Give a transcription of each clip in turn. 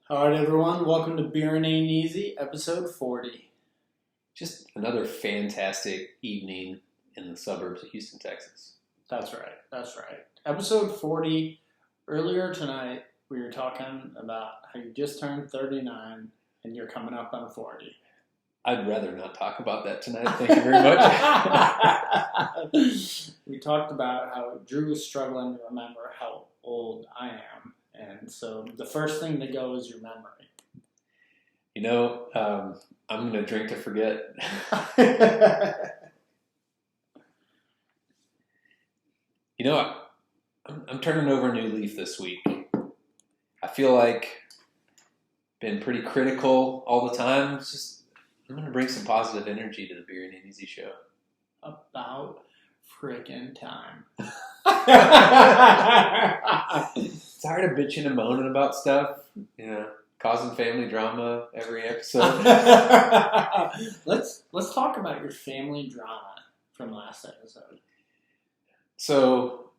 All right, everyone. Welcome to Beer and Ain't Easy, episode 40. Just another fantastic evening in the suburbs of Houston, Texas. That's right. Episode 40. Earlier tonight, we were talking about how you just turned 39 and you're coming up on 40. I'd rather not talk about that tonight. Thank you very much. We talked about how Drew is struggling to remember how old I am. And so the first thing to go is your memory. You know, I'm going to drink to forget. You know, I'm turning over a new leaf this week. I feel like been pretty critical all the time. I'm going to bring some positive energy to the Beer and Ain't Easy show. About frickin' time. Tired of bitching and moaning about stuff, causing family drama every episode. Let's talk about your family drama from last episode. So,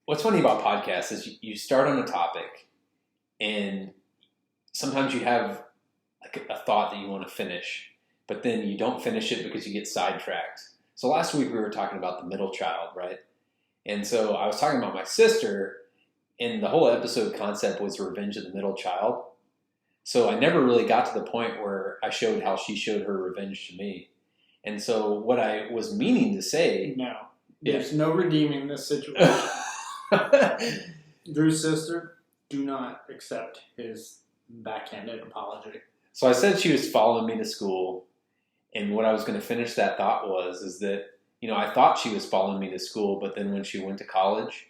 what's funny about podcasts is you start on a topic, and sometimes you have like a thought that you want to finish, but then you don't finish it because you get sidetracked. So last week we were talking about the middle child, right? And so I was talking about my sister, and the whole episode concept was revenge of the middle child. So I never really got to the point where I showed how she showed her revenge to me. And so what I was meaning to say... No. There's no redeeming this situation. Drew's sister, do not accept his backhanded apology. So I said she was following me to school, and what I was going to finish that thought is that, I thought she was following me to school, but then when she went to college,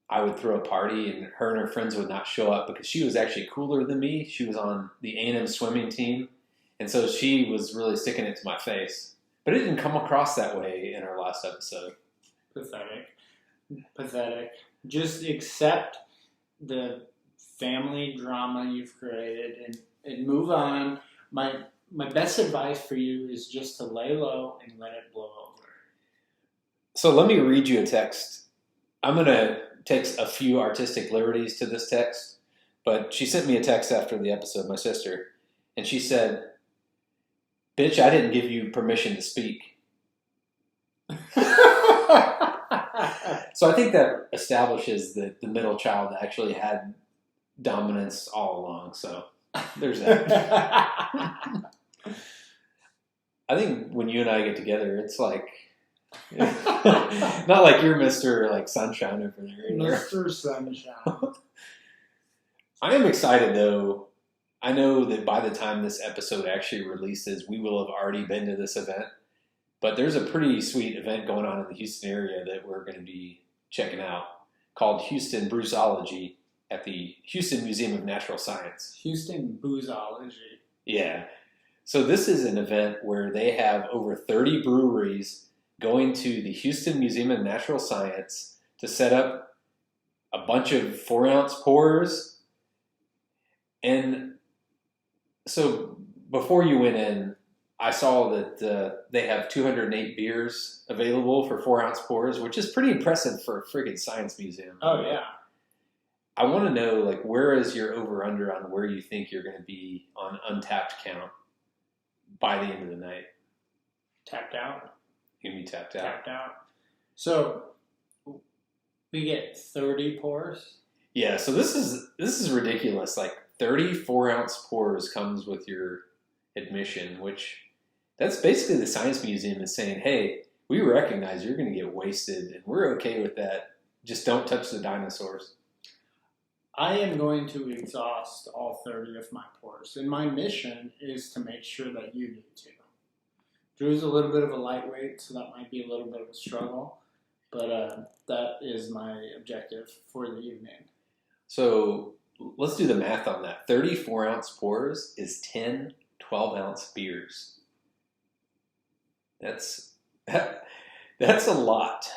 I would throw a party, and her friends would not show up because she was actually cooler than me. She was on the A&M swimming team, and so she was really sticking it to my face. But it didn't come across that way in our last episode. Pathetic. Just accept the family drama you've created and move on. My best advice for you is just to lay low and let it blow over. So let me read you a text. I'm going to take a few artistic liberties to this text, but she sent me a text after the episode, my sister, and she said, "Bitch, I didn't give you permission to speak." So I think that establishes that the middle child actually had dominance all along. So there's that. I think when you and I get together, it's like not like you're Mr. like Sunshine over there. Mr. Sunshine. I am excited though. I know that by the time this episode actually releases, we will have already been to this event. But there's a pretty sweet event going on in the Houston area that we're going to be checking out called Houston Brewsology at the Houston Museum of Natural Science. Houston Brewsology. Yeah. So this is an event where they have over 30 breweries going to the Houston Museum of Natural Science to set up a bunch of 4-ounce pours. And so before you went in, I saw that they have 208 beers available for 4-ounce pours, which is pretty impressive for a friggin' science museum. Oh, yeah. I want to know, like, where is your over-under on where you think you're going to be on Untappd count by the end of the night? Tapped out. You're going to be tapped out. Tapped out. So we get 30 pours? Yeah, so this is ridiculous. Like, 30 4-ounce pours comes with your admission, which that's basically the science museum is saying, hey, we recognize you're going to get wasted, and we're okay with that. Just don't touch the dinosaurs. I am going to exhaust all 30 of my pours, and my mission is to make sure that you do too. Drew's a little bit of a lightweight, so that might be a little bit of a struggle, but that is my objective for the evening. So let's do the math on that. 30 4-ounce pours is 10 12-ounce beers. That's a lot.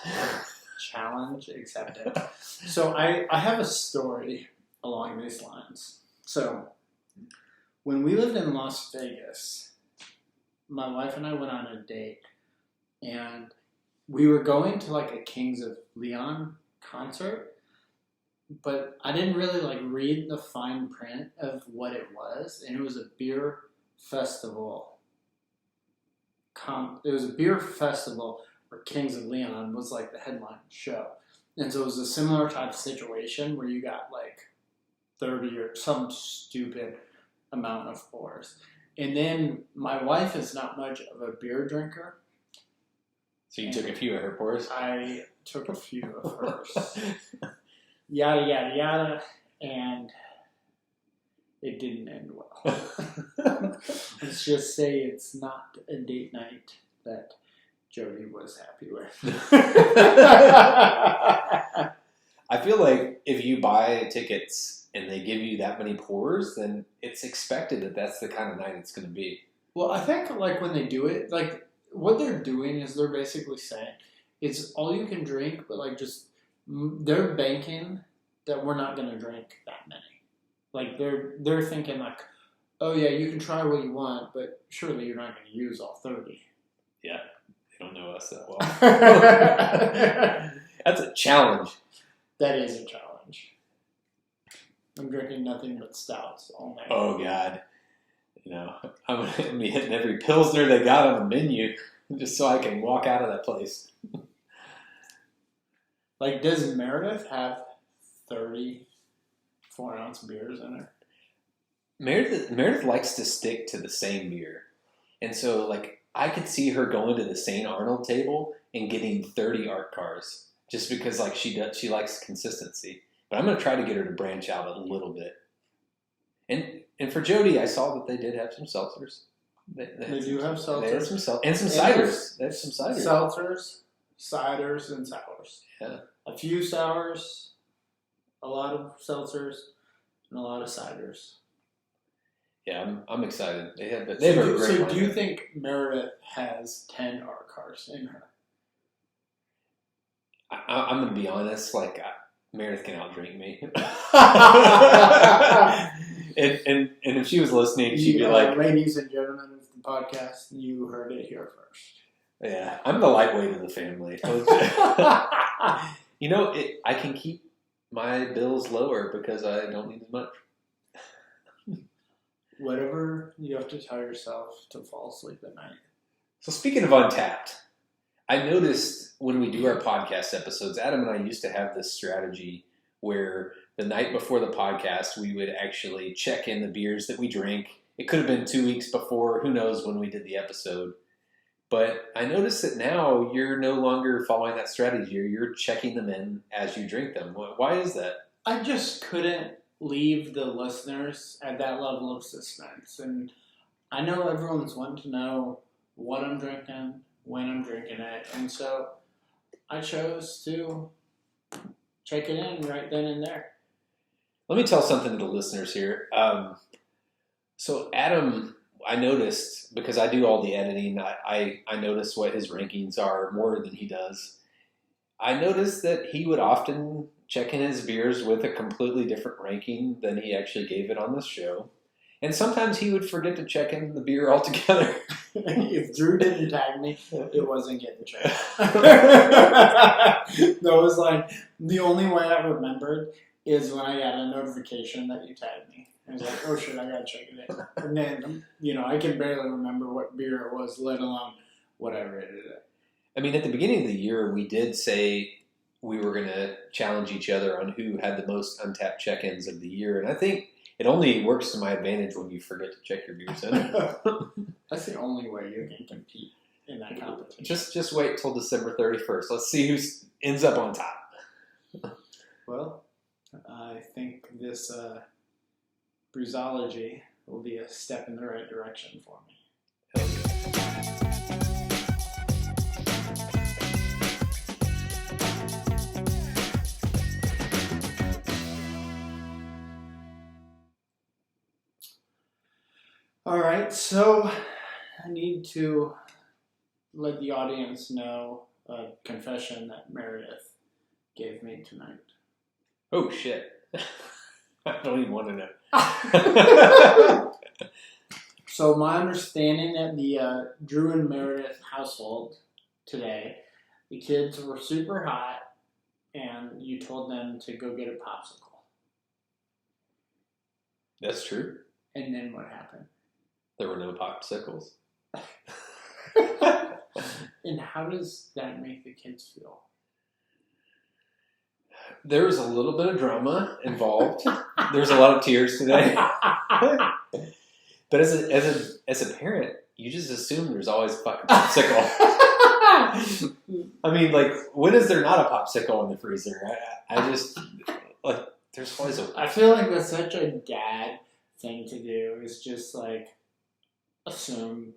Challenge accepted. So I have a story along these lines. So when we lived in Las Vegas, my wife and I went on a date, and we were going to like a Kings of Leon concert, but I didn't really like read the fine print of what it was, and it was a beer festival. It was a beer festival where Kings of Leon was like the headline show, and so it was a similar type of situation where you got like 30 or some stupid amount of pours. And then my wife is not much of a beer drinker. So you took a few of her pours? I took a few of hers. Yada, yada, yada. And it didn't end well. Let's just say it's not a date night that Jody was happy with. I feel like if you buy tickets and they give you that many pours, then it's expected that that's the kind of night it's going to be. Well, I think like when they do it, like what they're doing is they're basically saying it's all you can drink, but like just they're banking that we're not going to drink that many. Like they're thinking like, oh yeah, you can try what you want, but surely you're not going to use all 30. Yeah, they don't know us that well. That's a challenge. That is a challenge. I'm drinking nothing but stouts all night. Oh God, I'm gonna be hitting every Pilsner they got on the menu just so I can walk out of that place. Like, does Meredith have 34-ounce beers in her? Meredith likes to stick to the same beer, and so like I could see her going to the St. Arnold table and getting 30 art cars just because like she likes consistency. But I'm gonna try to get her to branch out a little bit. And for Jody, I saw that they did have some seltzers. They do have seltzers. They have some and some ciders. They have some ciders. Seltzers, ciders, and sours. Yeah. A few sours, a lot of seltzers, and a lot of ciders. Yeah, I'm excited. They have a great So do you think Meredith has 10 art cars in her? I'm going to be honest. Like, Meredith can outdrink me. and if she was listening, she'd be like... Ladies and gentlemen of the podcast, you heard it here first. Yeah, I'm the lightweight of the family. I can keep my bills lower because I don't need as much. Whatever you have to tell yourself to fall asleep at night. So speaking of Untappd, I noticed when we do our podcast episodes, Adam and I used to have this strategy where the night before the podcast, we would actually check in the beers that we drink. It could have been 2 weeks before, who knows when we did the episode. But I noticed that now you're no longer following that strategy. You're checking them in as you drink them. Why is that? I just couldn't leave the listeners at that level of suspense. And I know everyone's wanting to know what I'm drinking, when I'm drinking it. And so I chose to check it in right then and there. Let me tell something to the listeners here. So Adam, I noticed, because I do all the editing, I notice what his rankings are more than he does. I noticed that he would often check in his beers with a completely different ranking than he actually gave it on this show. And sometimes he would forget to check in the beer altogether. If Drew didn't tag me, it wasn't getting checked. That was like, the only way I remembered is when I got a notification that you tagged me. I was like, oh shit, I gotta check it in. And then, I can barely remember what beer it was, let alone what I rated it. I mean, at the beginning of the year, we did say we were going to challenge each other on who had the most Untappd check-ins of the year. And I think it only works to my advantage when you forget to check your beers in. That's the only way you can compete in that competition. Just wait till December 31st. Let's see who ends up on top. Well, I think this Brewsology will be a step in the right direction for me. All right, so I need to let the audience know a confession that Meredith gave me tonight. Oh, shit. I don't even want to know. So my understanding at the Drew and Meredith household today, the kids were super hot and you told them to go get a popsicle. That's true. And then what happened? There were no popsicles. And how does that make the kids feel? There was a little bit of drama involved. There was a lot of tears today. But as a parent, you just assume there's always a fucking popsicle. I mean, like, when is there not a popsicle in the freezer? I just, like, there's always a... I feel like that's such a dad thing to do, is just, like, assume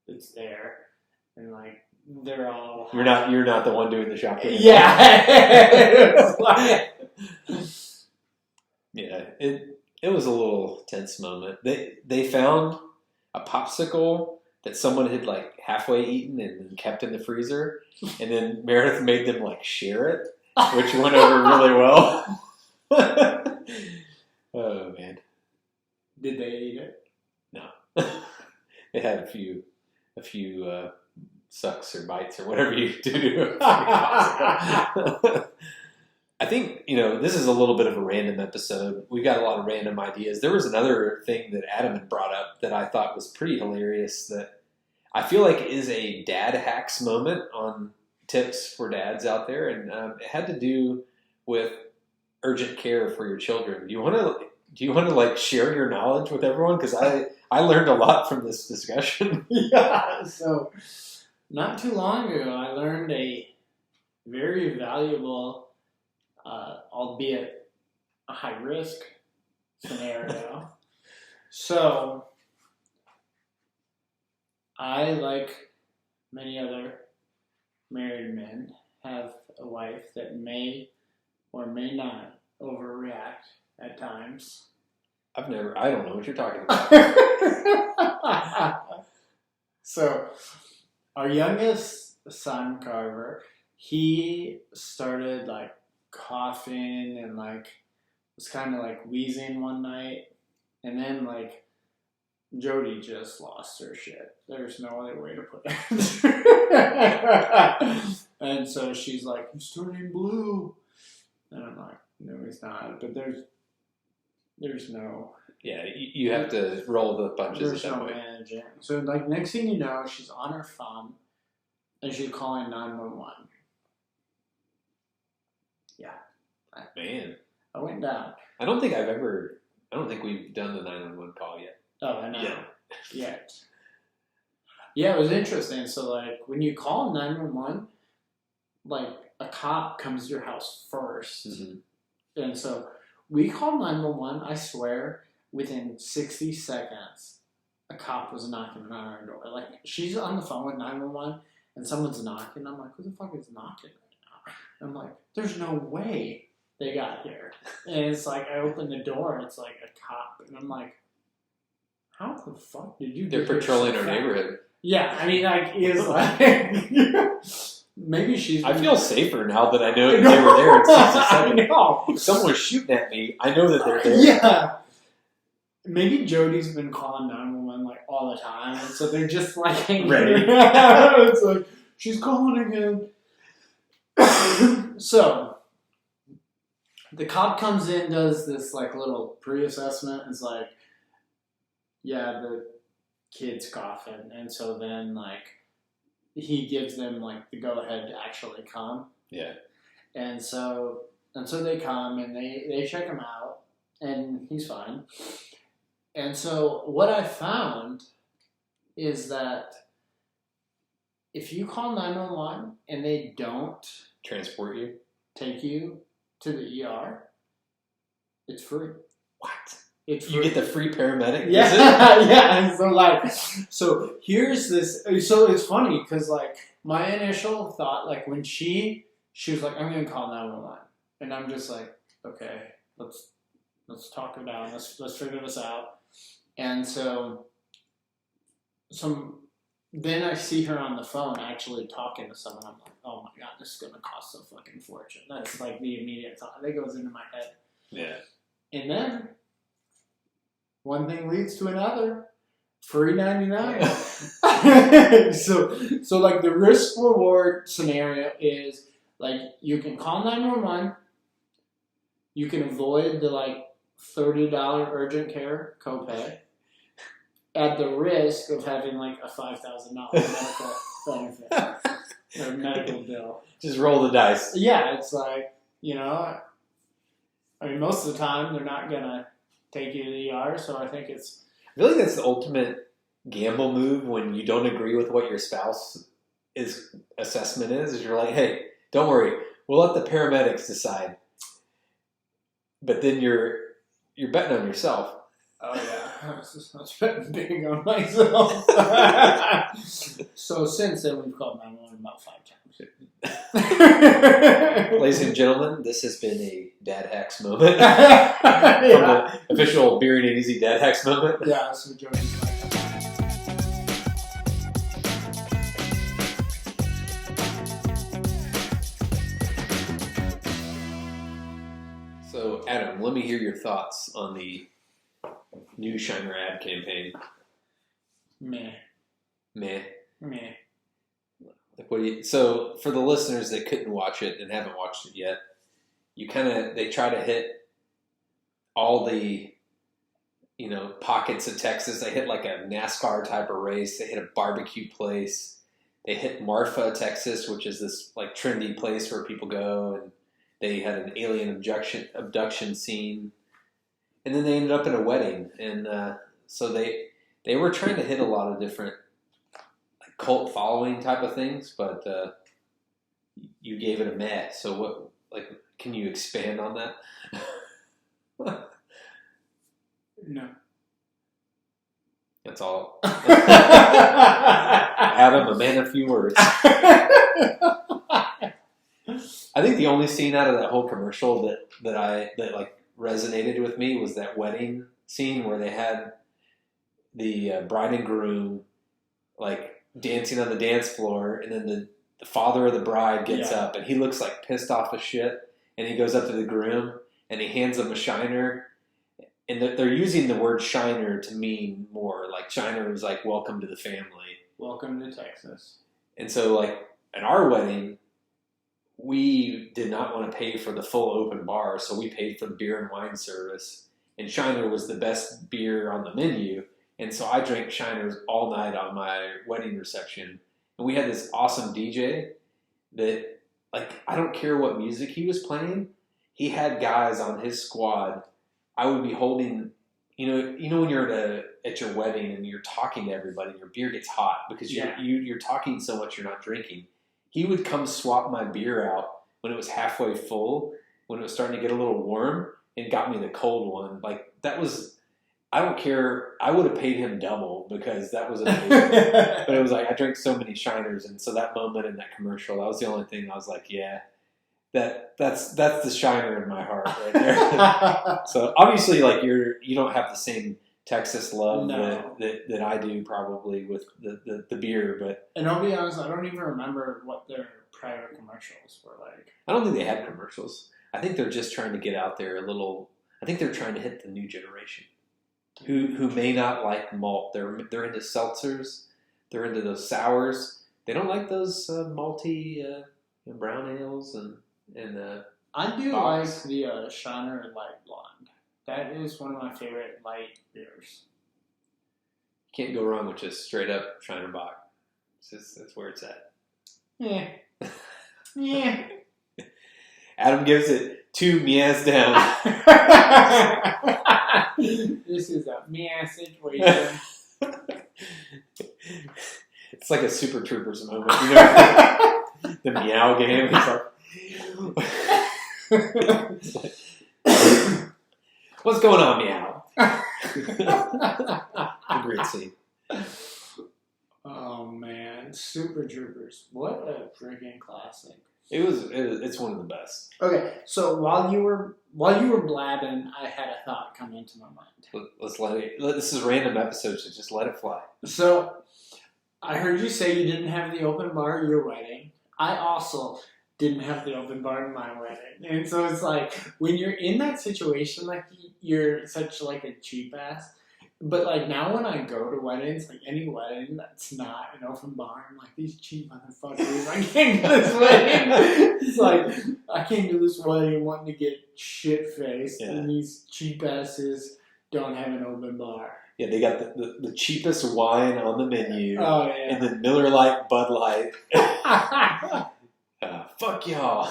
it's there. And, like, they're all... You're not the one doing the shopping. Yeah. Yeah, it was a little tense moment. They found a popsicle that someone had like halfway eaten and then kept in the freezer, and then Meredith made them like share it, which went over really well. Oh man. Did they eat it? No. They had a few sucks or bites or whatever you do to a popsicle. I think, this is a little bit of a random episode. We got a lot of random ideas. There was another thing that Adam had brought up that I thought was pretty hilarious that I feel like is a dad hacks moment on tips for dads out there. And it had to do with urgent care for your children. Do you want to like share your knowledge with everyone? Because I learned a lot from this discussion. Yeah. So not too long ago, I learned a very valuable, albeit a high-risk scenario. So, I, like many other married men, have a wife that may or may not overreact at times. I don't know what you're talking about. So, our youngest son, Carver, he started, like, coughing and like was kind of like wheezing one night, and then like Jody just lost her shit. There's no other way to put it. And so she's like, "He's turning blue," and I'm like, "No, he's not." But there's no. Yeah, you have to roll the punches. There's no managing. So like next thing you know, she's on her phone and she's calling 911. Yeah. Man. I went down. I don't think we've done the 911 call yet. Oh, I know. Yeah. Yet. Yeah, it was interesting. So, like, when you call 911, like, a cop comes to your house first. Mm-hmm. And so, we called 911, I swear, within 60 seconds, a cop was knocking on our door. Like, she's on the phone with 911, and someone's knocking. I'm like, who the fuck is knocking right now? I'm like, there's no way they got here. And it's like, I open the door, and it's like a cop. And I'm like, how the fuck did you They're patrolling our neyborhood. Yeah, I mean, like, it's like, maybe she's... I feel safer now that I know that they were there in 60 seconds. I know. If someone was shooting at me, I know that they're there. Yeah. Maybe Jody's been calling 911, like, all the time, and so they're just, like, ready. It's like, she's calling again. So, the cop comes in, does this, like, little pre-assessment, and is like, yeah, the kid's coughing. And so then, like, he gives them, like, the go-ahead to actually come. Yeah. And so they come, and they check him out, and he's fine. And so what I found is that if you call 911 and they don't transport you, take you to the ER, it's free. What? It's free. You get the free paramedic? Yeah, yeah. So here's this. So it's funny because like my initial thought, like when she was like, I'm gonna call 911, and I'm just like, okay, let's talk her down. Let's figure this out. And so then I see her on the phone actually talking to someone. I'm like, oh my god, this is gonna cost a fucking fortune. That's like the immediate thought that goes into my head. Yeah. And then one thing leads to another. Free 99. So like the risk reward scenario is Like, you can call 911. You can avoid the, like, $30 urgent care copay at the risk of having, like, a $5,000 medical benefit or medical bill. Just roll the dice. Yeah, it's like, I mean, most of the time, they're not going to take you to the ER, so I think it's... I feel like that's the ultimate gamble move when you don't agree with what your spouse assessment is you're like, hey, don't worry, we'll let the paramedics decide. But then you're betting on yourself. Oh yeah, I was betting big on myself. So since then, we've called 911 about 5 times. Ladies and gentlemen, this has been a Dad Hacks moment. Yeah. From the official Beer and Easy Dad Hacks moment. Yeah, so Joey's like... So, Adam, let me hear your thoughts on the new Shiner ad campaign. Meh. Like, so, for the listeners that couldn't watch it and haven't watched it yet, they try to hit all the, pockets of Texas. They hit like a NASCAR type of race. They hit a barbecue place. They hit Marfa, Texas, which is this like trendy place where people go, and they had an alien abduction scene, and then they ended up at a wedding, and so they were trying to hit a lot of different like cult following type of things, but you gave it a meh. So what? Like, can you expand on that? No. That's all. Adam, a man of few words. I think the only scene out of that whole commercial that like resonated with me was that wedding scene where they had the bride and groom like dancing on the dance floor, and then the father of the bride gets up and he looks like pissed off as shit, and he goes up to the groom and he hands him a Shiner, and they're using the word Shiner to mean more like Shiner was like welcome to the family, welcome to Texas. And so like at our wedding, we did not want to pay for the full open bar, so we paid for the beer and wine service. And Shiner was the best beer on the menu, and so I drank Shiners all night on my wedding reception. And we had this awesome DJ that, like, I don't care what music he was playing, he had guys on his squad. I would be holding, when you're at your wedding and you're talking to everybody, and your beer gets hot because you're talking so much you're not drinking. He would come swap my beer out when it was halfway full, when it was starting to get a little warm, and got me the cold one. Like, that was, I don't care. I would have paid him double because that was amazing. But it was like, I drank so many Shiners. And so that moment in that commercial, that was the only thing I was like, yeah, that's the Shiner in my heart right there. So obviously, like, you don't have the same Texas love that I do probably with the beer, but... And I'll be honest, I don't even remember what their prior commercials were like. I don't think they had commercials. I think they're just trying to get out there a little... I think they're trying to hit the new generation who may not like malt. They're into seltzers. They're into those sours. They don't like those malty brown ales and I do box. like the Shiner Light Blonde. That is one of my favorite light beers. You can't go wrong with just straight up Shiner Bock. That's where it's at. Yeah. Yeah. Adam gives it 2 meows down. This is a meow situation. It's like a Super Troopers moment. You know, the meow game. It's like, what's going on, meow? A great scene. Oh man, Super Troopers! What a freaking classic! It's one of the best. Okay, so while you were blabbing, I had a thought come into my mind. Let's let it. This is a random episode, so just let it fly. So, I heard you say you didn't have the open bar at your wedding. I also didn't have the open bar in my wedding, and so it's like when you're in that situation, like you're such like a cheap ass. But like now when I go to weddings, like any wedding that's not an open bar, I'm like, these cheap motherfuckers, I can't do this wedding. It's like, I came to this wedding wanting to get shit-faced, and these cheap asses don't have an open bar. Yeah, they got the cheapest wine on the menu. Oh, yeah. And then Miller Lite, Bud Light. Fuck y'all.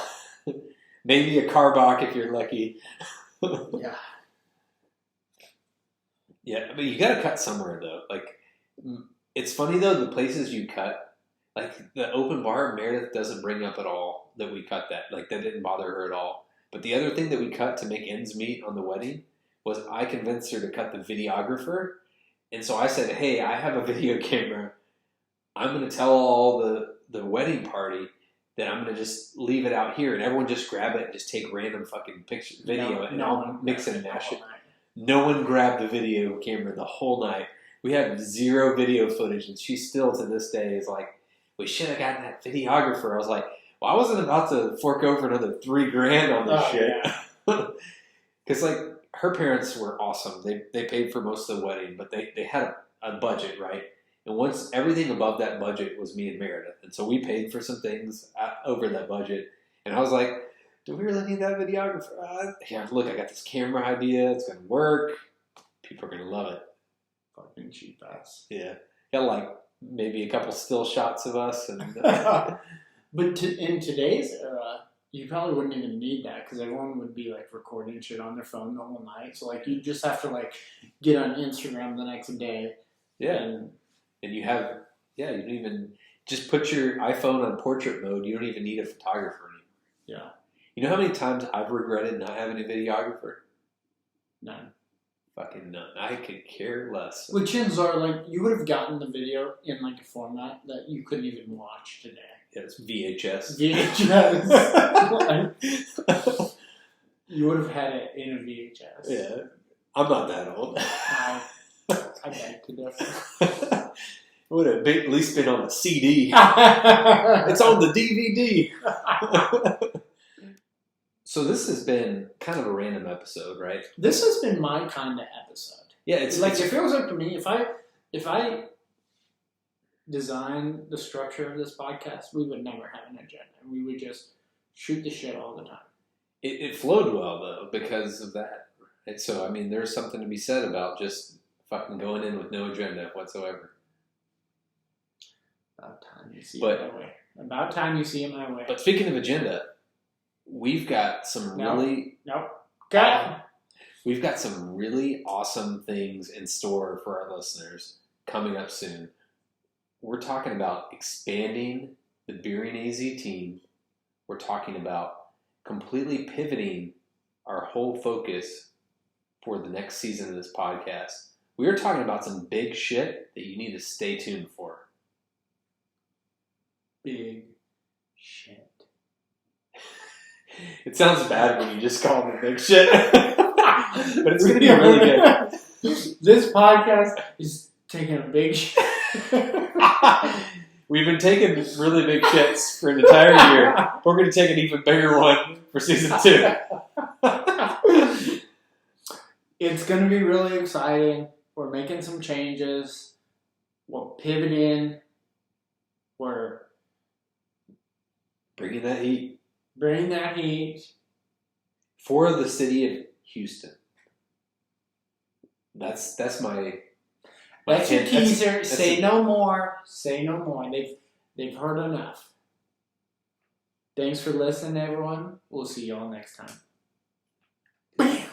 Maybe a Carbach if you're lucky. Yeah. Yeah, but you got to cut somewhere, though. Like, it's funny, though, the places you cut, like the open bar, Meredith doesn't bring up at all that we cut that. Like, that didn't bother her at all. But the other thing that we cut to make ends meet on the wedding was I convinced her to cut the videographer. And so I said, hey, I have a video camera. I'm going to tell all the wedding party that I'm going to just leave it out here. And everyone just grab it and just take random fucking video and I'll mix it and mash it. No one grabbed the video camera the whole night. We have 0 video footage, and she still to this day is like, we should have gotten that videographer. I was like, well, I wasn't about to fork over another $3,000 on this shit. Because like her parents were awesome. They paid for most of the wedding, but they had a budget, right? And once everything above that budget was me and Meredith, and so we paid for some things over that budget. And I was like, do we really need that videographer? Here, look, I got this camera idea. It's going to work. People are going to love it. Fucking cheap ass. Yeah. Got like maybe a couple still shots of us. And But in today's era, you probably wouldn't even need that because everyone would be like recording shit on their phone the whole night. So like you just have to like get on Instagram the next day. Yeah. And you have, you don't even, just put your iPhone on portrait mode. You don't even need a photographer anymore. Yeah. You know how many times I've regretted not having a videographer? None. Fucking none. I could care less. Well, chances are, like, you would have gotten the video in, like, a format that you couldn't even watch today. Yeah, it's VHS. VHS. You would have had it in a VHS. Yeah. I'm not that old. I beg to differ. It would have at least been on a CD. It's on the DVD. So this has been kind of a random episode, right? This has been my kind of episode. Yeah, it's like it feels like to me, if I designed the structure of this podcast, we would never have an agenda. We would just shoot the shit all the time. It flowed well though because of that. And so I mean, there's something to be said about just fucking going in with no agenda whatsoever. About time you see it my way. But speaking of agenda, we've got some We've got some really awesome things in store for our listeners coming up soon. We're talking about expanding the Beering AZ team. We're talking about completely pivoting our whole focus for the next season of this podcast. We are talking about some big shit that you need to stay tuned for. Big shit. It sounds bad when you just call them big shit. But it's going to be really good. This podcast is taking a big shit. We've been taking really big shits for an entire year. We're going to take an even bigger one for season 2. It's going to be really exciting. We're making some changes. We're pivoting. We're bringing that heat. For the city of Houston. That's my That's your teaser. Say no more. They've heard enough. Thanks for listening, everyone. We'll see y'all next time. Bam!